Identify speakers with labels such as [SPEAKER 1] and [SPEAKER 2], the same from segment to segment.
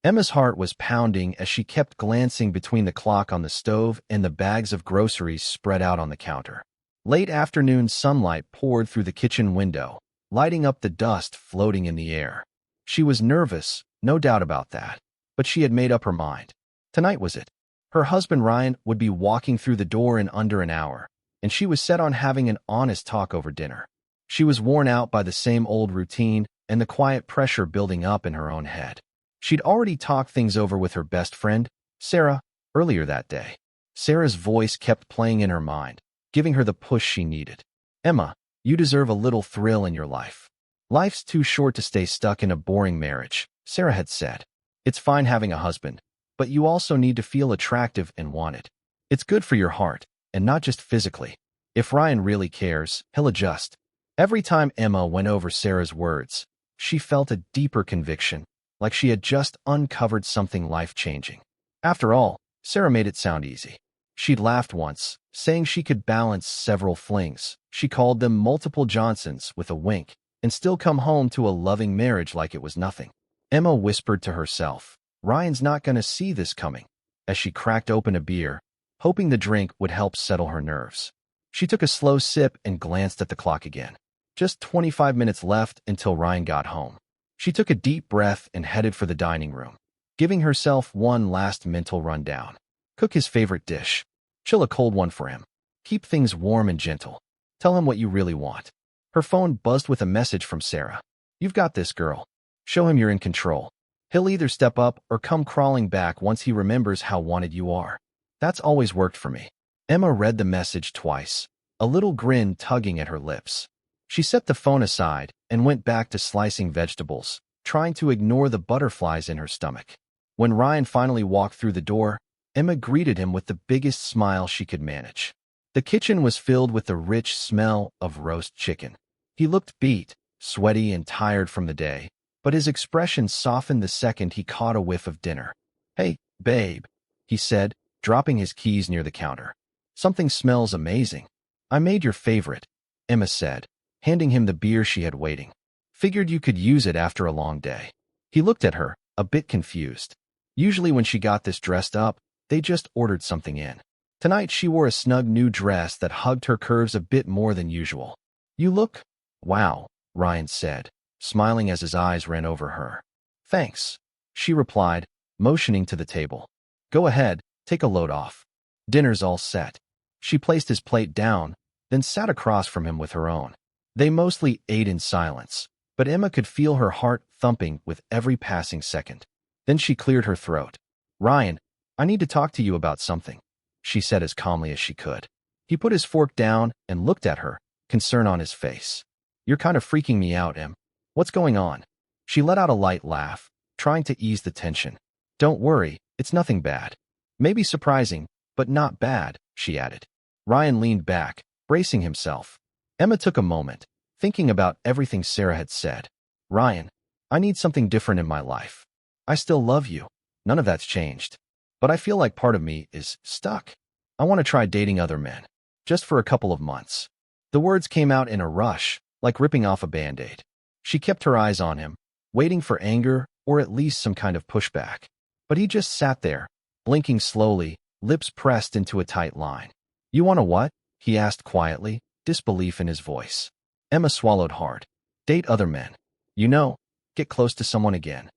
[SPEAKER 1] Emma's heart was pounding as she kept glancing between the clock on the stove and the bags of groceries spread out on the counter. Late afternoon sunlight poured through the kitchen window, lighting up the dust floating in the air. She was nervous, no doubt about that, but she had made up her mind. Tonight was it. Her husband Ryan would be walking through the door in under an hour, and she was set on having an honest talk over dinner. She was worn out by the same old routine and the quiet pressure building up in her own head. She'd already talked things over with her best friend, Sarah, earlier that day. Sarah's voice kept playing in her mind, giving her the push she needed. Emma, you deserve a little thrill in your life. Life's too short to stay stuck in a boring marriage, Sarah had said. It's fine having a husband, but you also need to feel attractive and wanted. It's good for your heart, and not just physically. If Ryan really cares, he'll adjust. Every time Emma went over Sarah's words, she felt a deeper conviction, like she had just uncovered something life-changing. After all, Sarah made it sound easy. She'd laughed once, saying she could balance several flings. She called them multiple Johnsons with a wink, and still come home to a loving marriage like it was nothing. Emma whispered to herself, Ryan's not going to see this coming, as she cracked open a beer, hoping the drink would help settle her nerves. She took a slow sip and glanced at the clock again. Just 25 minutes left until Ryan got home. She took a deep breath and headed for the dining room, giving herself one last mental rundown. Cook his favorite dish. Chill a cold one for him. Keep things warm and gentle. Tell him what you really want. Her phone buzzed with a message from Sarah. You've got this, girl. Show him you're in control. He'll either step up or come crawling back once he remembers how wanted you are. That's always worked for me. Emma read the message twice, a little grin tugging at her lips. She set the phone aside and went back to slicing vegetables, trying to ignore the butterflies in her stomach. When Ryan finally walked through the door, Emma greeted him with the biggest smile she could manage. The kitchen was filled with the rich smell of roast chicken. He looked beat, sweaty and tired from the day, but his expression softened the second he caught a whiff of dinner. Hey, babe, he said, dropping his keys near the counter. Something smells amazing. I made your favorite, Emma said, handing him the beer she had waiting. Figured you could use it after a long day. He looked at her, a bit confused. Usually when she got this dressed up, they just ordered something in. Tonight she wore a snug new dress that hugged her curves a bit more than usual. You look... Wow, Ryan said, smiling as his eyes ran over her. Thanks, she replied, motioning to the table. Go ahead, take a load off. Dinner's all set. She placed his plate down, then sat across from him with her own. They mostly ate in silence, but Emma could feel her heart thumping with every passing second. Then she cleared her throat. Ryan, I need to talk to you about something, she said as calmly as she could. He put his fork down and looked at her, concern on his face. You're kind of freaking me out, Em. What's going on? She let out a light laugh, trying to ease the tension. Don't worry, it's nothing bad. Maybe surprising, but not bad, she added. Ryan leaned back, bracing himself. Emma took a moment, thinking about everything Sarah had said. Ryan, I need something different in my life. I still love you. None of that's changed. But I feel like part of me is stuck. I want to try dating other men, just for a couple of months. The words came out in a rush, like ripping off a Band-Aid. She kept her eyes on him, waiting for anger or at least some kind of pushback. But he just sat there, blinking slowly, lips pressed into a tight line. You want to what? He asked quietly, disbelief in his voice. Emma swallowed hard. Date other men. You know, get close to someone again.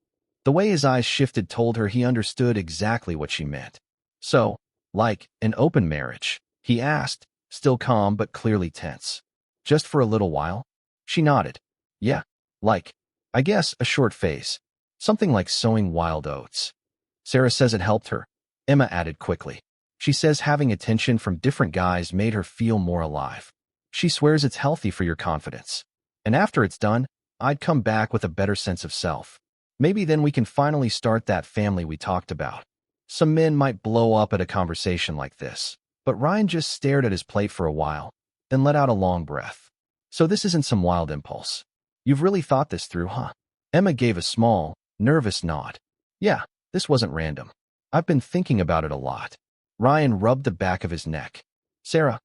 [SPEAKER 1] The way his eyes shifted told her he understood exactly what she meant. So, like an open marriage, he asked, still calm but clearly tense. Just for a little while? She nodded. Yeah, like, I guess, a short phase. Something like sowing wild oats. Sarah says it helped her, Emma added quickly. She says having attention from different guys made her feel more alive. She swears it's healthy for your confidence. And after it's done, I'd come back with a better sense of self. Maybe then we can finally start that family we talked about. Some men might blow up at a conversation like this, but Ryan just stared at his plate for a while, then let out a long breath. So this isn't some wild impulse. You've really thought this through, huh? Emma gave a small, nervous nod. Yeah, this wasn't random. I've been thinking about it a lot. Ryan rubbed the back of his neck. Sarah.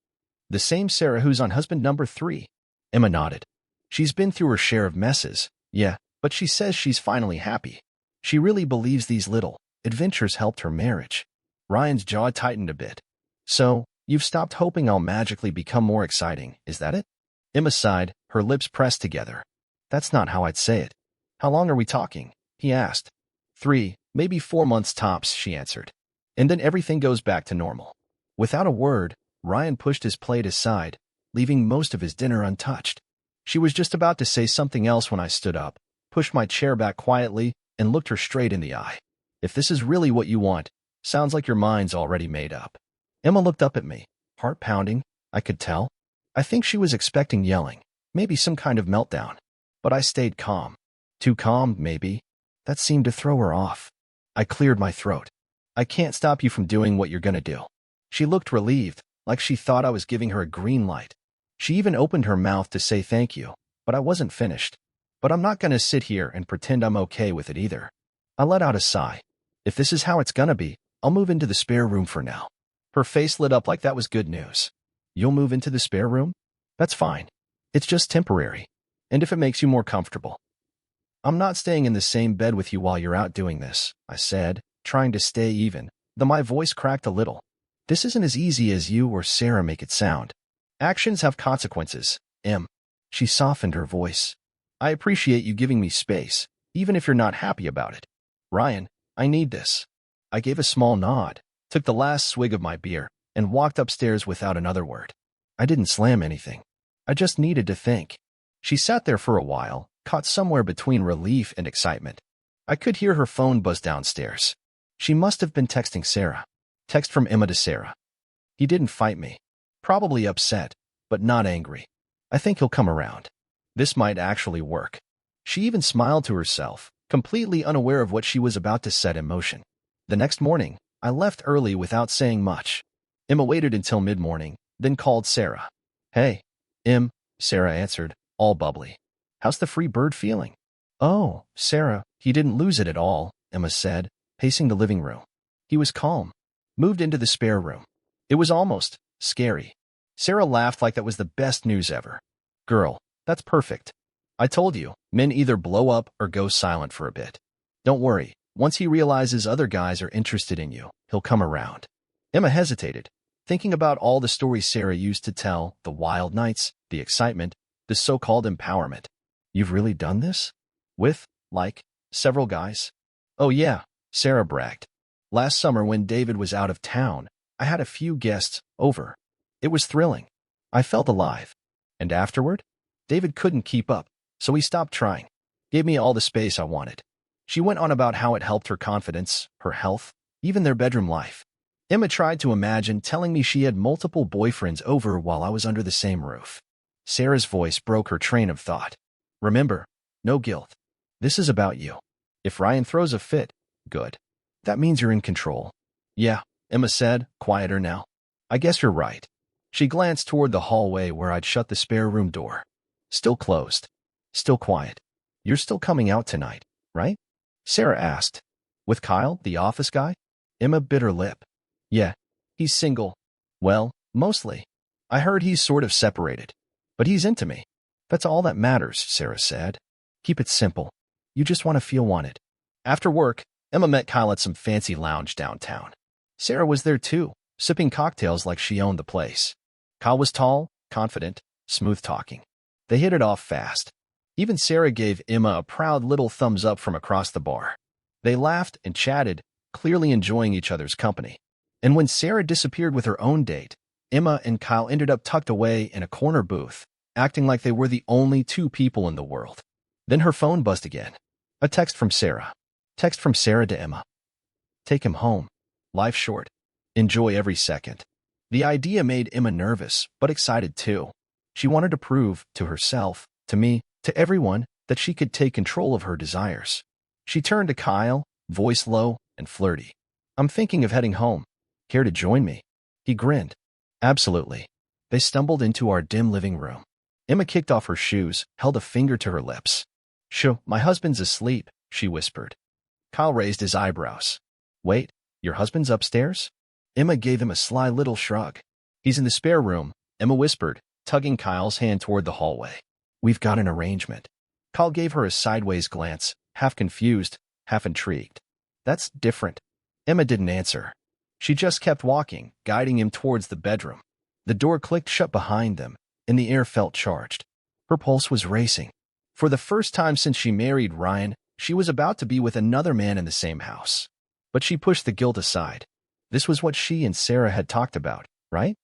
[SPEAKER 1] The same Sarah who's on husband number 3. Emma nodded. She's been through her share of messes, yeah, but she says she's finally happy. She really believes these little adventures helped her marriage. Ryan's jaw tightened a bit. So, you've stopped hoping I'll magically become more exciting, is that it? Emma sighed, her lips pressed together. That's not how I'd say it. How long are we talking? He asked. 3, maybe 4 months tops, she answered. And then everything goes back to normal. Without a word, Ryan pushed his plate aside, leaving most of his dinner untouched. She was just about to say something else when I stood up, pushed my chair back quietly, and looked her straight in the eye. If this is really what you want, sounds like your mind's already made up. Emma looked up at me, heart pounding, I could tell. I think she was expecting yelling, maybe some kind of meltdown. But I stayed calm. Too calm, maybe. That seemed to throw her off. I cleared my throat. I can't stop you from doing what you're gonna do. She looked relieved, like she thought I was giving her a green light. She even opened her mouth to say thank you, but I wasn't finished. But I'm not gonna sit here and pretend I'm okay with it either. I let out a sigh. If this is how it's gonna be, I'll move into the spare room for now. Her face lit up like that was good news. You'll move into the spare room? That's fine. It's just temporary. And if it makes you more comfortable. I'm not staying in the same bed with you while you're out doing this, I said, trying to stay even, though my voice cracked a little. This isn't as easy as you or Sarah make it sound. Actions have consequences, Em. She softened her voice. I appreciate you giving me space, even if you're not happy about it. Ryan, I need this. I gave a small nod, took the last swig of my beer, and walked upstairs without another word. I didn't slam anything. I just needed to think. She sat there for a while, caught somewhere between relief and excitement. I could hear her phone buzz downstairs. She must have been texting Sarah. Text from Emma to Sarah. He didn't fight me. Probably upset, but not angry. I think he'll come around. This might actually work. She even smiled to herself, completely unaware of what she was about to set in motion. The next morning, I left early without saying much. Emma waited until mid-morning, then called Sarah. Hey, Em, Sarah answered, all bubbly. How's the free bird feeling? Oh, Sarah, he didn't lose it at all, Emma said, pacing the living room. He was calm. Moved into the spare room. It was almost scary. Sarah laughed like that was the best news ever. Girl, that's perfect. I told you, men either blow up or go silent for a bit. Don't worry, once he realizes other guys are interested in you, he'll come around. Emma hesitated, thinking about all the stories Sarah used to tell, the wild nights, the excitement, the so-called empowerment. You've really done this? With, like, several guys? Oh yeah, Sarah bragged. Last summer when David was out of town, I had a few guests over. It was thrilling. I felt alive. And afterward? David couldn't keep up, so he stopped trying. Gave me all the space I wanted. She went on about how it helped her confidence, her health, even their bedroom life. Emma tried to imagine telling me she had multiple boyfriends over while I was under the same roof. Sarah's voice broke her train of thought. Remember, no guilt. This is about you. If Ryan throws a fit, good. That means you're in control. Yeah, Emma said, quieter now. I guess you're right. She glanced toward the hallway where I'd shut the spare room door. Still closed. Still quiet. You're still coming out tonight, right? Sarah asked. With Kyle, the office guy? Emma bit her lip. Yeah, he's single. Well, mostly. I heard he's sort of separated. But he's into me. That's all that matters, Sarah said. Keep it simple. You just want to feel wanted. After work, Emma met Kyle at some fancy lounge downtown. Sarah was there too, sipping cocktails like she owned the place. Kyle was tall, confident, smooth-talking. They hit it off fast. Even Sarah gave Emma a proud little thumbs up from across the bar. They laughed and chatted, clearly enjoying each other's company. And when Sarah disappeared with her own date, Emma and Kyle ended up tucked away in a corner booth, acting like they were the only two people in the world. Then her phone buzzed again. A text from Sarah. Text from Sarah to Emma. Take him home. Life's short. Enjoy every second. The idea made Emma nervous, but excited too. She wanted to prove, to herself, to me, to everyone, that she could take control of her desires. She turned to Kyle, voice low and flirty. I'm thinking of heading home. Care to join me? He grinned. Absolutely. They stumbled into our dim living room. Emma kicked off her shoes, held a finger to her lips. Shoo, my husband's asleep, she whispered. Kyle raised his eyebrows. Wait, your husband's upstairs? Emma gave him a sly little shrug. He's in the spare room, Emma whispered, tugging Kyle's hand toward the hallway. We've got an arrangement. Kyle gave her a sideways glance, half confused, half intrigued. That's different. Emma didn't answer. She just kept walking, guiding him towards the bedroom. The door clicked shut behind them, and the air felt charged. Her pulse was racing. For the first time since she married Ryan, she was about to be with another man in the same house. But she pushed the guilt aside. This was what she and Sarah had talked about, right?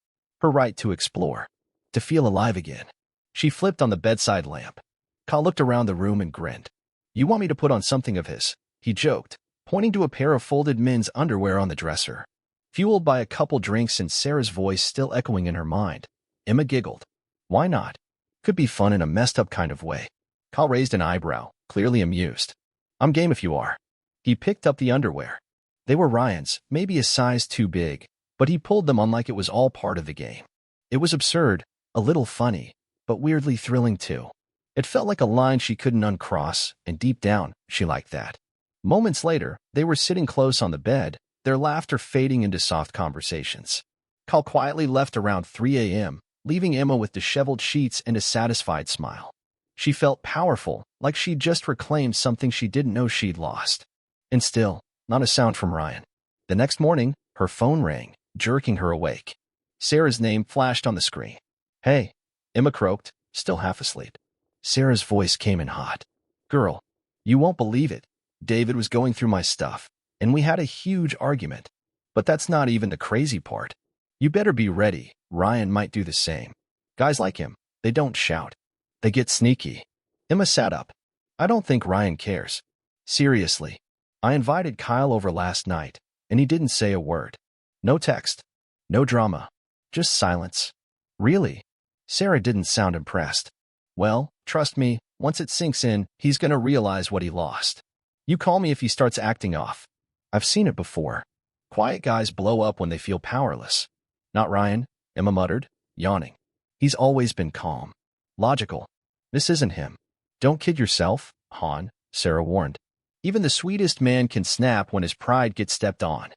[SPEAKER 1] Her right to explore, to feel alive again. She flipped on the bedside lamp. Kyle looked around the room and grinned. You want me to put on something of his? He joked, pointing to a pair of folded men's underwear on the dresser. Fueled by a couple drinks and Sarah's voice still echoing in her mind, Emma giggled. Why not? Could be fun in a messed-up kind of way. Kyle raised an eyebrow, clearly amused. I'm game if you are. He picked up the underwear. They were Ryan's, maybe a size too big, but he pulled them on like it was all part of the game. It was absurd, a little funny, but weirdly thrilling too. It felt like a line she couldn't uncross, and deep down, she liked that. Moments later, they were sitting close on the bed, their laughter fading into soft conversations. Kyle quietly left around 3 a.m., leaving Emma with disheveled sheets and a satisfied smile. She felt powerful, like she'd just reclaimed something she didn't know she'd lost. And still, not a sound from Ryan. The next morning, her phone rang, jerking her awake. Sarah's name flashed on the screen. Hey, Emma croaked, still half asleep. Sarah's voice came in hot. Girl, you won't believe it. David was going through my stuff, and we had a huge argument. But that's not even the crazy part. You better be ready. Ryan might do the same. Guys like him, they don't shout. They get sneaky. Emma sat up. I don't think Ryan cares. Seriously. I invited Kyle over last night, and he didn't say a word. No text. No drama. Just silence. Really? Sarah didn't sound impressed. Well, trust me, once it sinks in, he's gonna realize what he lost. You call me if he starts acting off. I've seen it before. Quiet guys blow up when they feel powerless. Not Ryan, Emma muttered, yawning. He's always been calm. Logical. This isn't him. Don't kid yourself, Han, Sarah warned. Even the sweetest man can snap when his pride gets stepped on.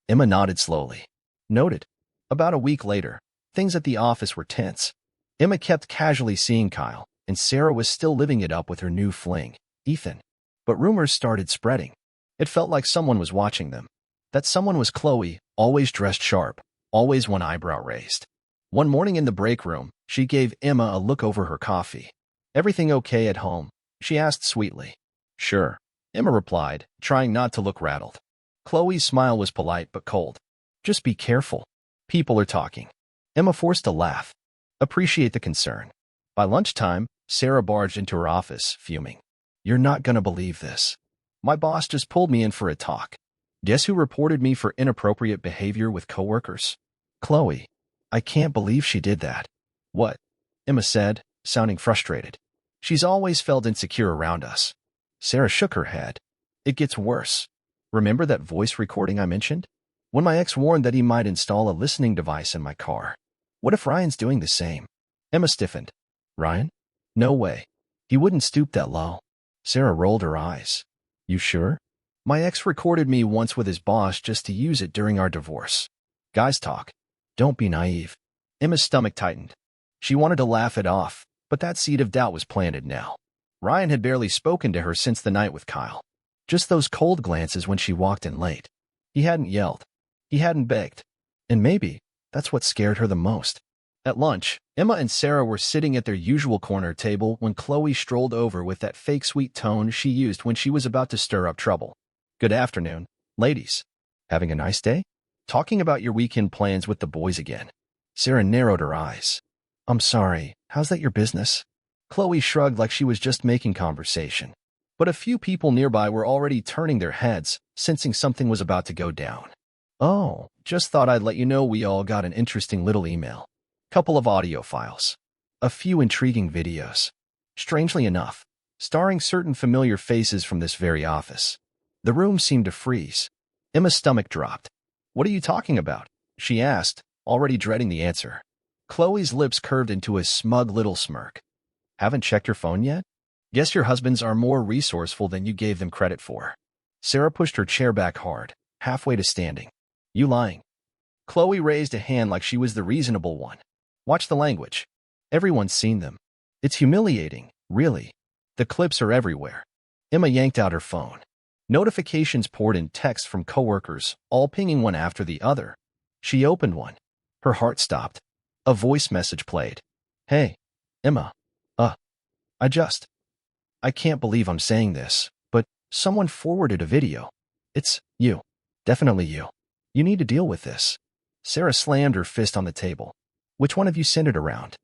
[SPEAKER 1] Emma nodded slowly. Noted. About a week later, things at the office were tense. Emma kept casually seeing Kyle, and Sarah was still living it up with her new fling, Ethan. But rumors started spreading. It felt like someone was watching them. That someone was Chloe, always dressed sharp, always one eyebrow raised. One morning in the break room, she gave Emma a look over her coffee. Everything okay at home? She asked sweetly. Sure, Emma replied, trying not to look rattled. Chloe's smile was polite but cold. Just be careful. People are talking. Emma forced a laugh. Appreciate the concern. By lunchtime, Sarah barged into her office, fuming. You're not gonna believe this. My boss just pulled me in for a talk. Guess who reported me for inappropriate behavior with coworkers? Chloe. I can't believe she did that. What? Emma said, sounding frustrated. She's always felt insecure around us. Sarah shook her head. It gets worse. Remember that voice recording I mentioned? When my ex warned that he might install a listening device in my car. What if Ryan's doing the same? Emma stiffened. Ryan? No way. He wouldn't stoop that low. Sarah rolled her eyes. You sure? My ex recorded me once with his boss just to use it during our divorce. Guys talk. Don't be naive. Emma's stomach tightened. She wanted to laugh it off, but that seed of doubt was planted now. Ryan had barely spoken to her since the night with Kyle. Just those cold glances when she walked in late. He hadn't yelled. He hadn't begged. And maybe that's what scared her the most. At lunch, Emma and Sarah were sitting at their usual corner table when Chloe strolled over with that fake sweet tone she used when she was about to stir up trouble. Good afternoon, ladies. Having a nice day? Talking about your weekend plans with the boys again. Sarah narrowed her eyes. I'm sorry, how's that your business? Chloe shrugged like she was just making conversation. But a few people nearby were already turning their heads, sensing something was about to go down. Oh, just thought I'd let you know we all got an interesting little email. Couple of audio files. A few intriguing videos. Strangely enough, starring certain familiar faces from this very office. The room seemed to freeze. Emma's stomach dropped. What are you talking about? She asked, already dreading the answer. Chloe's lips curved into a smug little smirk. Haven't checked your phone yet? Guess your husbands are more resourceful than you gave them credit for. Sarah pushed her chair back hard, halfway to standing. You lying. Chloe raised a hand like she was the reasonable one. Watch the language. Everyone's seen them. It's humiliating, really. The clips are everywhere. Emma yanked out her phone. Notifications poured in, text from coworkers, all pinging one after the other. She opened one. Her heart stopped. A voice message played. Hey, Emma. I just... I can't believe I'm saying this, but someone forwarded a video. It's you. Definitely you. You need to deal with this. Sarah slammed her fist on the table. Which one of you sent it around?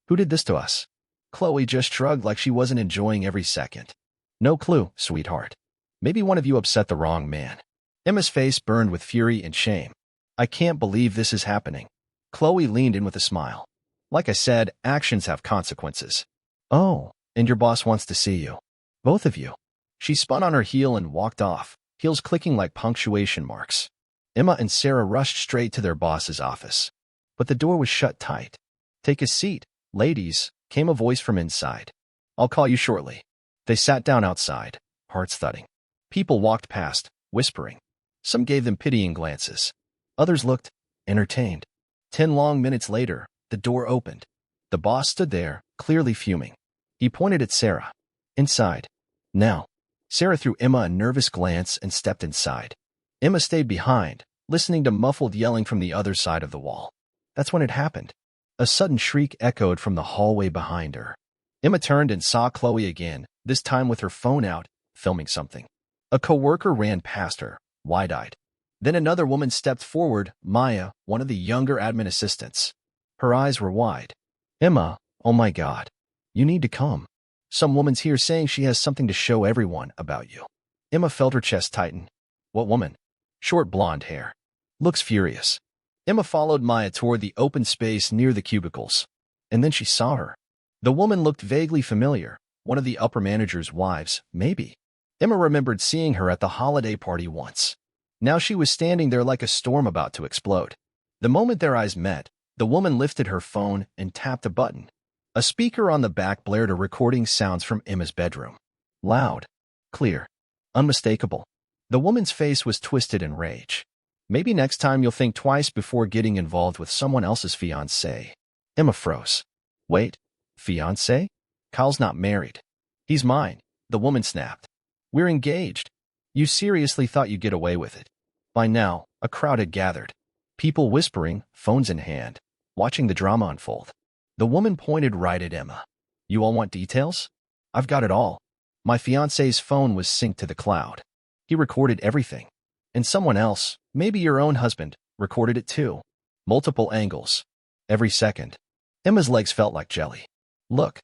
[SPEAKER 1] Who did this to us? Chloe just shrugged like she wasn't enjoying every second. No clue, sweetheart. Maybe one of you upset the wrong man. Emma's face burned with fury and shame. I can't believe this is happening. Chloe leaned in with a smile. Like I said, actions have consequences. Oh, and your boss wants to see you. Both of you. She spun on her heel and walked off, heels clicking like punctuation marks. Emma and Sarah rushed straight to their boss's office. But the door was shut tight. Take a seat, ladies, came a voice from inside. I'll call you shortly. They sat down outside, hearts thudding. People walked past, whispering. Some gave them pitying glances. Others looked entertained. 10 long minutes later, the door opened. The boss stood there, clearly fuming. He pointed at Sarah. Inside. Now. Sarah threw Emma a nervous glance and stepped inside. Emma stayed behind, listening to muffled yelling from the other side of the wall. That's when it happened. A sudden shriek echoed from the hallway behind her. Emma turned and saw Chloe again, this time with her phone out, filming something. A coworker ran past her, wide-eyed. Then another woman stepped forward, Maya, one of the younger admin assistants. Her eyes were wide. Emma, oh my God. You need to come. Some woman's here saying she has something to show everyone about you. Emma felt her chest tighten. What woman? Short blonde hair. Looks furious. Emma followed Maya toward the open space near the cubicles. And then she saw her. The woman looked vaguely familiar. One of the upper manager's wives, maybe. Emma remembered seeing her at the holiday party once. Now she was standing there like a storm about to explode. The moment their eyes met, the woman lifted her phone and tapped a button. A speaker on the back blared a recording sounds from Emma's bedroom. Loud, clear, unmistakable. The woman's face was twisted in rage. Maybe next time you'll think twice before getting involved with someone else's fiancé. Emma froze. Wait, fiancé? Kyle's not married. He's mine, the woman snapped. We're engaged. You seriously thought you'd get away with it. By now, a crowd had gathered. People whispering, phones in hand, watching the drama unfold. The woman pointed right at Emma. You all want details? I've got it all. My fiancé's phone was synced to the cloud. He recorded everything. And someone else, maybe your own husband, recorded it too. Multiple angles. Every second. Emma's legs felt like jelly. Look.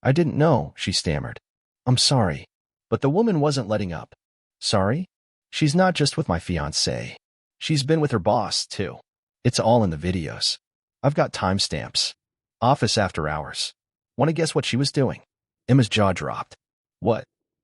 [SPEAKER 1] I didn't know, she stammered. I'm sorry. But the woman wasn't letting up. Sorry? She's not just with my fiancé. She's been with her boss, too. It's all in the videos. I've got timestamps. Office after hours. Want to guess what she was doing? Emma's jaw dropped. What?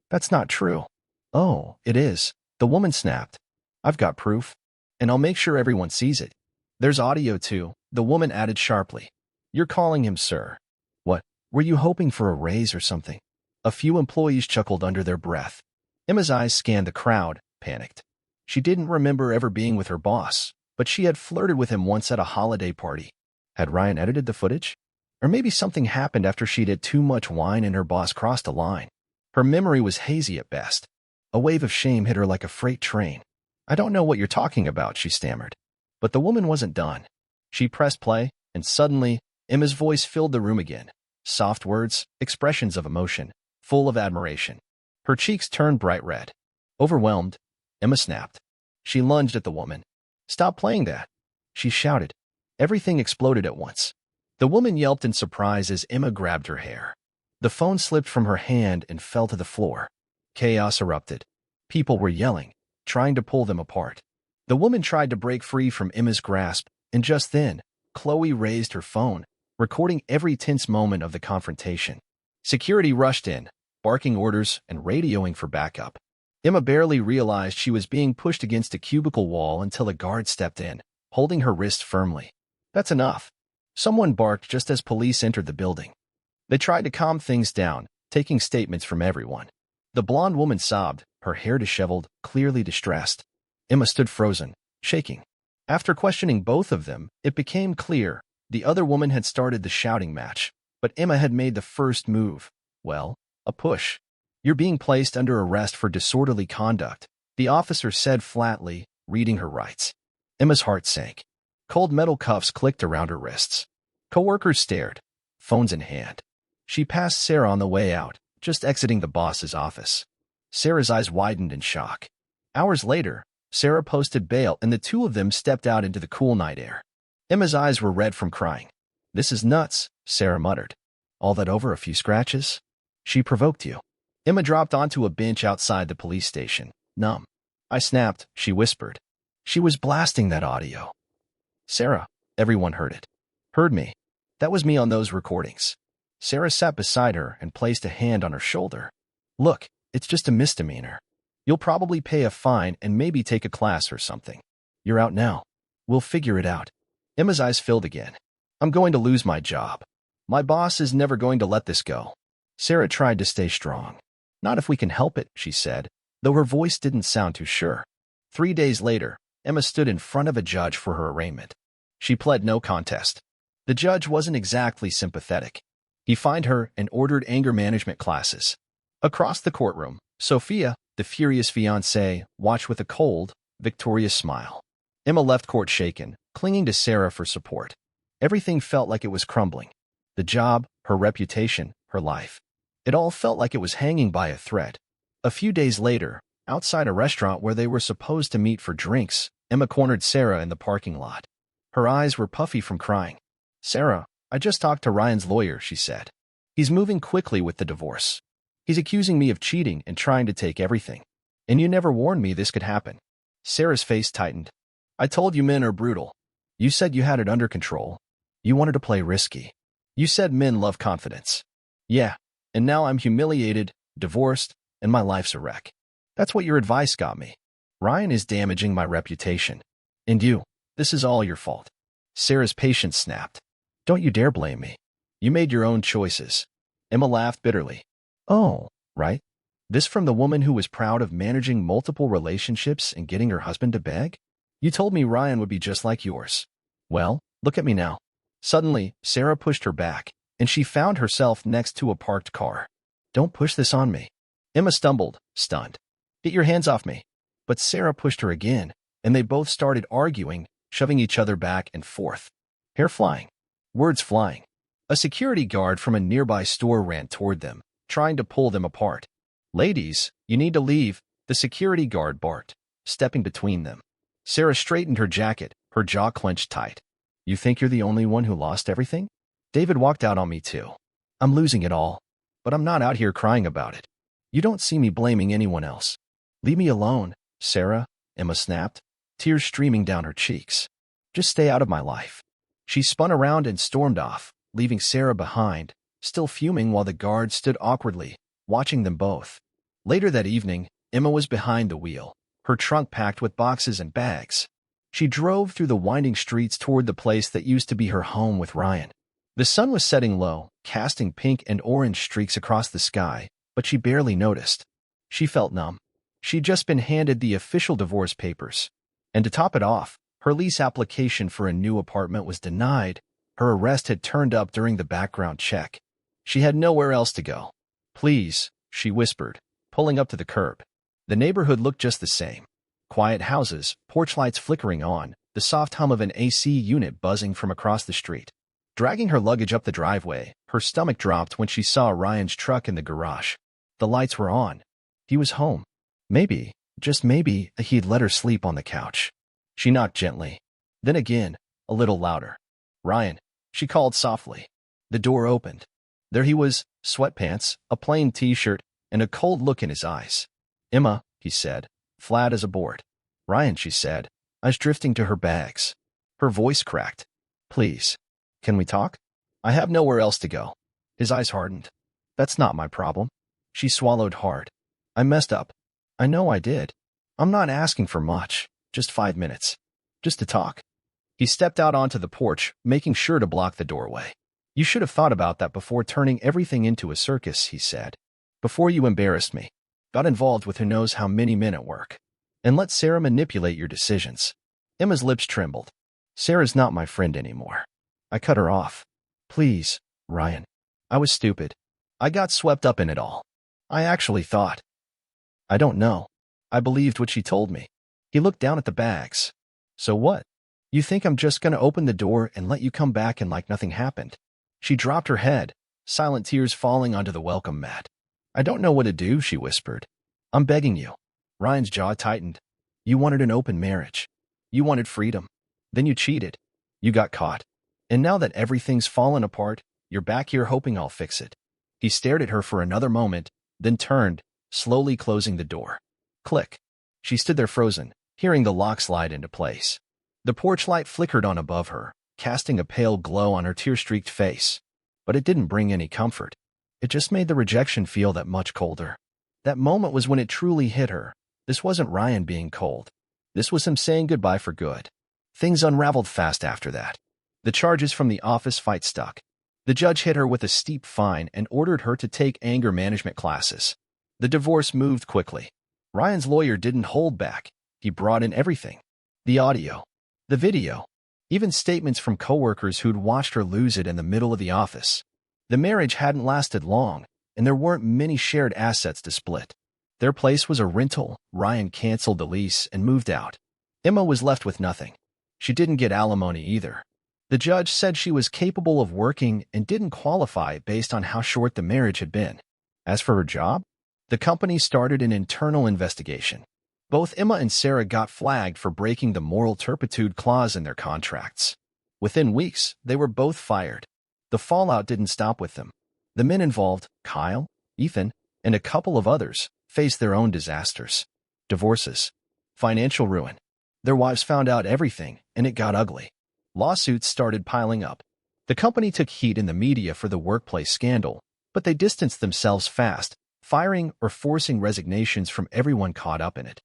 [SPEAKER 1] That's not true. Oh, it is. The woman snapped. I've got proof. And I'll make sure everyone sees it. There's audio too, the woman added sharply. You're calling him sir. What? Were you hoping for a raise or something? A few employees chuckled under their breath. Emma's eyes scanned the crowd, panicked. She didn't remember ever being with her boss, but she had flirted with him once at a holiday party. Had Ryan edited the footage? Or maybe something happened after she'd had too much wine and her boss crossed a line. Her memory was hazy at best. A wave of shame hit her like a freight train. I don't know what you're talking about, she stammered. But the woman wasn't done. She pressed play, and suddenly, Emma's voice filled the room again. Soft words, expressions of emotion, full of admiration. Her cheeks turned bright red. Overwhelmed, Emma snapped. She lunged at the woman. Stop playing that, she shouted. Everything exploded at once. The woman yelped in surprise as Emma grabbed her hair. The phone slipped from her hand and fell to the floor. Chaos erupted. People were yelling, trying to pull them apart. The woman tried to break free from Emma's grasp, and just then, Chloe raised her phone, recording every tense moment of the confrontation. Security rushed in, barking orders and radioing for backup. Emma barely realized she was being pushed against a cubicle wall until a guard stepped in, holding her wrist firmly. That's enough. Someone barked just as police entered the building. They tried to calm things down, taking statements from everyone. The blonde woman sobbed, her hair disheveled, clearly distressed. Emma stood frozen, shaking. After questioning both of them, it became clear the other woman had started the shouting match, but Emma had made the first move. Well, a push. You're being placed under arrest for disorderly conduct, the officer said flatly, reading her rights. Emma's heart sank. Cold metal cuffs clicked around her wrists. Coworkers stared, phones in hand. She passed Sarah on the way out, just exiting the boss's office. Sarah's eyes widened in shock. Hours later, Sarah posted bail and the two of them stepped out into the cool night air. Emma's eyes were red from crying. "This is nuts," Sarah muttered. "All that over a few scratches? She provoked you." Emma dropped onto a bench outside the police station, numb. "I snapped," she whispered. She was blasting that audio. "Sarah," everyone heard it. "Heard me. That was me on those recordings." Sarah sat beside her and placed a hand on her shoulder. "Look, it's just a misdemeanor. You'll probably pay a fine and maybe take a class or something. You're out now. We'll figure it out." Emma's eyes filled again. "I'm going to lose my job. My boss is never going to let this go." Sarah tried to stay strong. "Not if we can help it," she said, though her voice didn't sound too sure. 3 days later, Emma stood in front of a judge for her arraignment. She pled no contest. The judge wasn't exactly sympathetic. He fined her and ordered anger management classes. Across the courtroom, Sophia, the furious fiancée, watched with a cold, victorious smile. Emma left court shaken, clinging to Sarah for support. Everything felt like it was crumbling. The job, her reputation, her life. It all felt like it was hanging by a thread. A few days later, outside a restaurant where they were supposed to meet for drinks, Emma cornered Sarah in the parking lot. Her eyes were puffy from crying. "Sarah, I just talked to Ryan's lawyer," she said. "He's moving quickly with the divorce. He's accusing me of cheating and trying to take everything. And you never warned me this could happen." Sarah's face tightened. "I told you men are brutal. You said you had it under control. You wanted to play risky. You said men love confidence. Yeah, and now I'm humiliated, divorced, and my life's a wreck. That's what your advice got me. Ryan is damaging my reputation. And this is all your fault." Sarah's patience snapped. "Don't you dare blame me. You made your own choices." Emma laughed bitterly. "Oh, right? This from the woman who was proud of managing multiple relationships and getting her husband to beg? You told me Ryan would be just like yours. Well, look at me now." Suddenly, Sarah pushed her back, and she found herself next to a parked car. "Don't push this on me." Emma stumbled, stunned. "Get your hands off me." But Sarah pushed her again, and they both started arguing, shoving each other back and forth. Hair flying. Words flying. A security guard from a nearby store ran toward them, trying to pull them apart. "Ladies, you need to leave," the security guard barked, stepping between them. Sarah straightened her jacket, her jaw clenched tight. "You think you're the only one who lost everything? David walked out on me too. I'm losing it all. But I'm not out here crying about it. You don't see me blaming anyone else. Leave me alone, Sarah," Emma snapped, tears streaming down her cheeks. "Just stay out of my life." She spun around and stormed off, leaving Sarah behind, still fuming while the guard stood awkwardly, watching them both. Later that evening, Emma was behind the wheel, her trunk packed with boxes and bags. She drove through the winding streets toward the place that used to be her home with Ryan. The sun was setting low, casting pink and orange streaks across the sky, but she barely noticed. She felt numb. She'd just been handed the official divorce papers. And to top it off, her lease application for a new apartment was denied. Her arrest had turned up during the background check. She had nowhere else to go. "Please," she whispered, pulling up to the curb. The neighborhood looked just the same. Quiet houses, porch lights flickering on, the soft hum of an AC unit buzzing from across the street. Dragging her luggage up the driveway, her stomach dropped when she saw Ryan's truck in the garage. The lights were on. He was home. Maybe, just maybe, he'd let her sleep on the couch. She knocked gently. Then again, a little louder. "Ryan," she called softly. The door opened. There he was, sweatpants, a plain t-shirt, and a cold look in his eyes. "Emma," he said, flat as a board. "Ryan," she said, eyes drifting to her bags. Her voice cracked. "Please. Can we talk? I have nowhere else to go." His eyes hardened. "That's not my problem." She swallowed hard. "I messed up. I know I did. I'm not asking for much. Just 5 minutes. Just to talk." He stepped out onto the porch, making sure to block the doorway. "You should have thought about that before turning everything into a circus," he said. "Before you embarrassed me. Got involved with who knows how many men at work. And let Sarah manipulate your decisions." Emma's lips trembled. "Sarah's not my friend anymore. I cut her off. Please, Ryan. I was stupid. I got swept up in it all. I actually thought. I don't know. I believed what she told me. He looked down at the bags. So what? You think I'm just going to open the door and let you come back and like nothing happened? She dropped her head, silent tears falling onto the welcome mat. I don't know what to do, she whispered. I'm begging you. Ryan's jaw tightened. You wanted an open marriage. You wanted freedom. Then you cheated. You got caught. And now that everything's fallen apart, you're back here hoping I'll fix it. He stared at her for another moment, then turned, slowly closing the door. Click. She stood there frozen, hearing the lock slide into place. The porch light flickered on above her, casting a pale glow on her tear-streaked face. But it didn't bring any comfort. It just made the rejection feel that much colder. That moment was when it truly hit her. This wasn't Ryan being cold. This was him saying goodbye for good. Things unraveled fast after that. The charges from the office fight stuck. The judge hit her with a steep fine and ordered her to take anger management classes. The divorce moved quickly. Ryan's lawyer didn't hold back. He brought in everything. The audio, the video, even statements from coworkers who'd watched her lose it in the middle of the office. The marriage hadn't lasted long, and there weren't many shared assets to split. Their place was a rental. Ryan canceled the lease and moved out. Emma was left with nothing. She didn't get alimony either. The judge said she was capable of working and didn't qualify based on how short the marriage had been. As for her job, the company started an internal investigation. Both Emma and Sarah got flagged for breaking the moral turpitude clause in their contracts. Within weeks, they were both fired. The fallout didn't stop with them. The men involved, Kyle, Ethan, and a couple of others, faced their own disasters. Divorces. Financial ruin. Their wives found out everything, and it got ugly. Lawsuits started piling up. The company took heat in the media for the workplace scandal, but they distanced themselves fast, firing or forcing resignations from everyone caught up in it.